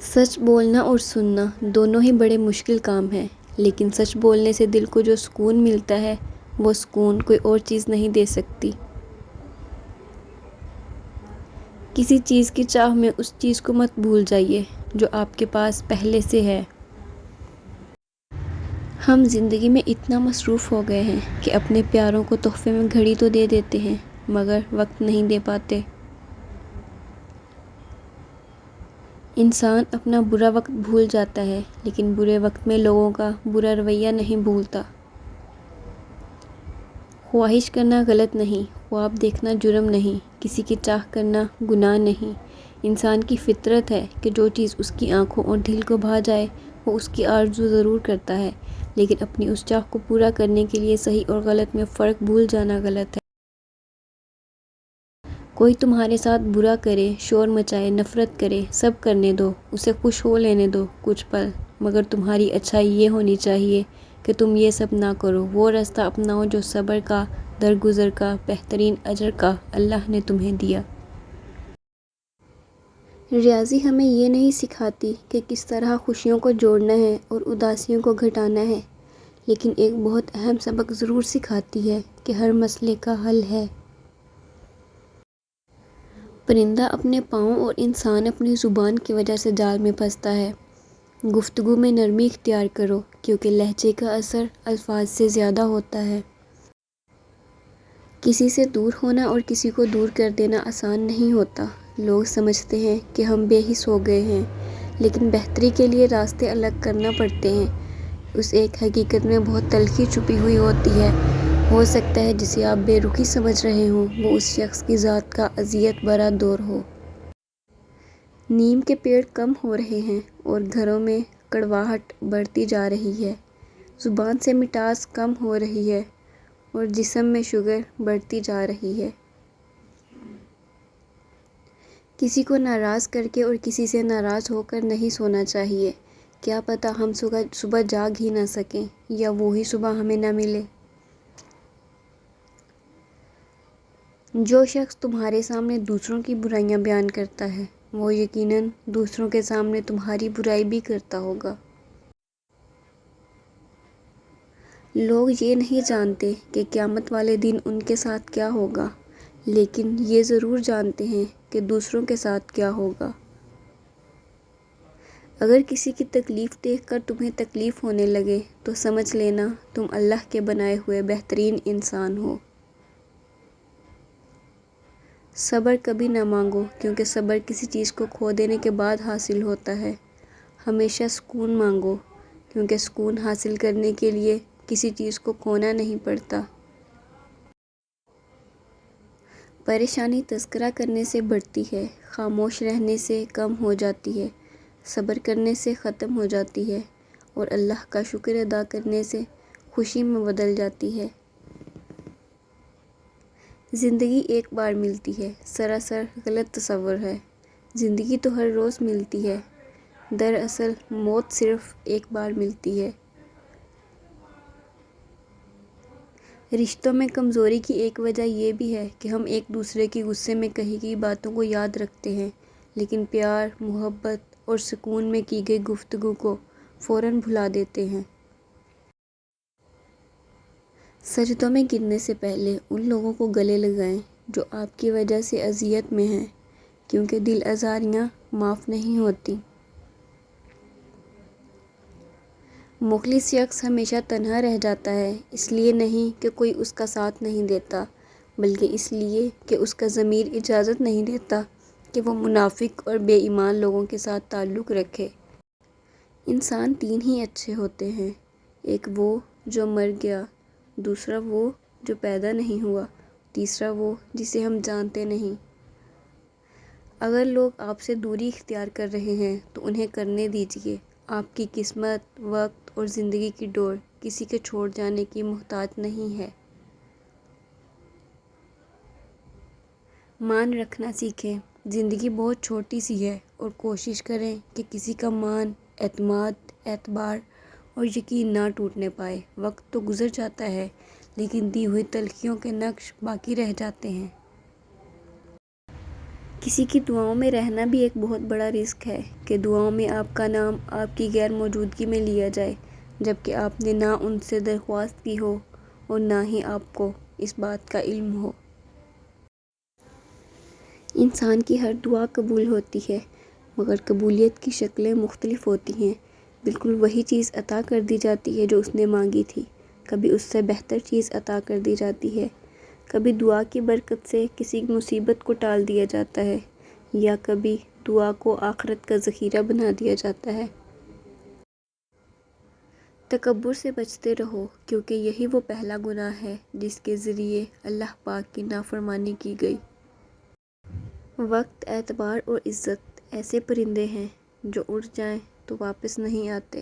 سچ بولنا اور سننا دونوں ہی بڑے مشکل کام ہیں، لیکن سچ بولنے سے دل کو جو سکون ملتا ہے وہ سکون کوئی اور چیز نہیں دے سکتی۔ کسی چیز کی چاہ میں اس چیز کو مت بھول جائیے جو آپ کے پاس پہلے سے ہے۔ ہم زندگی میں اتنا مصروف ہو گئے ہیں کہ اپنے پیاروں کو تحفے میں گھڑی تو دے دیتے ہیں مگر وقت نہیں دے پاتے۔ انسان اپنا برا وقت بھول جاتا ہے لیکن برے وقت میں لوگوں کا برا رویہ نہیں بھولتا۔ خواہش کرنا غلط نہیں، خواب دیکھنا جرم نہیں، کسی کی چاہ کرنا گناہ نہیں۔ انسان کی فطرت ہے کہ جو چیز اس کی آنکھوں اور دل کو بھا جائے وہ اس کی آرزو ضرور کرتا ہے، لیکن اپنی اس چاہ کو پورا کرنے کے لیے صحیح اور غلط میں فرق بھول جانا غلط ہے۔ کوئی تمہارے ساتھ برا کرے، شور مچائے، نفرت کرے، سب کرنے دو، اسے خوش ہو لینے دو کچھ پل، مگر تمہاری اچھائی یہ ہونی چاہیے کہ تم یہ سب نہ کرو۔ وہ راستہ اپناؤ جو صبر کا، درگزر کا، بہترین اجر کا اللہ نے تمہیں دیا۔ ریاضی ہمیں یہ نہیں سکھاتی کہ کس طرح خوشیوں کو جوڑنا ہے اور اداسیوں کو گھٹانا ہے، لیکن ایک بہت اہم سبق ضرور سکھاتی ہے کہ ہر مسئلے کا حل ہے۔ پرندہ اپنے پاؤں اور انسان اپنی زبان کی وجہ سے جال میں پھنستا ہے۔ گفتگو میں نرمی اختیار کرو کیونکہ لہجے کا اثر الفاظ سے زیادہ ہوتا ہے۔ کسی سے دور ہونا اور کسی کو دور کر دینا آسان نہیں ہوتا۔ لوگ سمجھتے ہیں کہ ہم بے حس ہو گئے ہیں، لیکن بہتری کے لیے راستے الگ کرنا پڑتے ہیں۔ اس ایک حقیقت میں بہت تلخی چھپی ہوئی ہوتی ہے۔ ہو سکتا ہے جسے آپ بے رخی سمجھ رہے ہوں وہ اس شخص کی ذات کا اذیت بھرا دور ہو۔ نیم کے پیڑ کم ہو رہے ہیں اور گھروں میں کڑواہٹ بڑھتی جا رہی ہے۔ زبان سے مٹاس کم ہو رہی ہے اور جسم میں شوگر بڑھتی جا رہی ہے۔ کسی کو ناراض کر کے اور کسی سے ناراض ہو کر نہیں سونا چاہیے۔ کیا پتہ ہم صبح جاگ ہی نہ سکیں یا وہی صبح ہمیں نہ ملے۔ جو شخص تمہارے سامنے دوسروں کی برائیاں بیان کرتا ہے وہ یقیناً دوسروں کے سامنے تمہاری برائی بھی کرتا ہوگا۔ لوگ یہ نہیں جانتے کہ قیامت والے دن ان کے ساتھ کیا ہوگا، لیکن یہ ضرور جانتے ہیں کہ دوسروں کے ساتھ کیا ہوگا۔ اگر کسی کی تکلیف دیکھ کر تمہیں تکلیف ہونے لگے تو سمجھ لینا تم اللہ کے بنائے ہوئے بہترین انسان ہو۔ صبر کبھی نہ مانگو کیونکہ صبر کسی چیز کو کھو دینے کے بعد حاصل ہوتا ہے۔ ہمیشہ سکون مانگو کیونکہ سکون حاصل کرنے کے لیے کسی چیز کو کھونا نہیں پڑتا۔ پریشانی تذکرہ کرنے سے بڑھتی ہے، خاموش رہنے سے کم ہو جاتی ہے، صبر کرنے سے ختم ہو جاتی ہے اور اللہ کا شکر ادا کرنے سے خوشی میں بدل جاتی ہے۔ زندگی ایک بار ملتی ہے، سراسر غلط تصور ہے۔ زندگی تو ہر روز ملتی ہے، دراصل موت صرف ایک بار ملتی ہے۔ رشتوں میں کمزوری کی ایک وجہ یہ بھی ہے کہ ہم ایک دوسرے کی غصے میں کہی گئی باتوں کو یاد رکھتے ہیں، لیکن پیار، محبت اور سکون میں کی گئی گفتگو کو فوراً بھلا دیتے ہیں۔ سجدوں میں گرنے سے پہلے ان لوگوں کو گلے لگائیں جو آپ کی وجہ سے اذیت میں ہیں، کیونکہ دل آزاریاں معاف نہیں ہوتیں۔ مخلص شخص ہمیشہ تنہا رہ جاتا ہے، اس لیے نہیں کہ کوئی اس کا ساتھ نہیں دیتا، بلکہ اس لیے کہ اس کا ضمیر اجازت نہیں دیتا کہ وہ منافق اور بے ایمان لوگوں کے ساتھ تعلق رکھے۔ انسان تین ہی اچھے ہوتے ہیں، ایک وہ جو مر گیا، دوسرا وہ جو پیدا نہیں ہوا، تیسرا وہ جسے ہم جانتے نہیں۔ اگر لوگ آپ سے دوری اختیار کر رہے ہیں تو انہیں کرنے دیجیے۔ آپ کی قسمت، وقت اور زندگی کی ڈور کسی کے چھوڑ جانے کی محتاج نہیں ہے۔ مان رکھنا سیکھیں، زندگی بہت چھوٹی سی ہے اور کوشش کریں کہ کسی کا مان، اعتماد، اعتبار اور یقین نہ ٹوٹنے پائے۔ وقت تو گزر جاتا ہے لیکن دی ہوئی تلخیوں کے نقش باقی رہ جاتے ہیں۔ کسی کی دعاؤں میں رہنا بھی ایک بہت بڑا رزق ہے کہ دعاؤں میں آپ کا نام آپ کی غیر موجودگی میں لیا جائے، جبکہ آپ نے نہ ان سے درخواست کی ہو اور نہ ہی آپ کو اس بات کا علم ہو۔ انسان کی ہر دعا قبول ہوتی ہے، مگر قبولیت کی شکلیں مختلف ہوتی ہیں۔ بالکل وہی چیز عطا کر دی جاتی ہے جو اس نے مانگی تھی، کبھی اس سے بہتر چیز عطا کر دی جاتی ہے، کبھی دعا کی برکت سے کسی مصیبت کو ٹال دیا جاتا ہے، یا کبھی دعا کو آخرت کا ذخیرہ بنا دیا جاتا ہے۔ تکبر سے بچتے رہو، کیونکہ یہی وہ پہلا گناہ ہے جس کے ذریعے اللہ پاک کی نافرمانی کی گئی۔ وقت، اعتبار اور عزت ایسے پرندے ہیں جو اڑ جائیں تو واپس نہیں آتے۔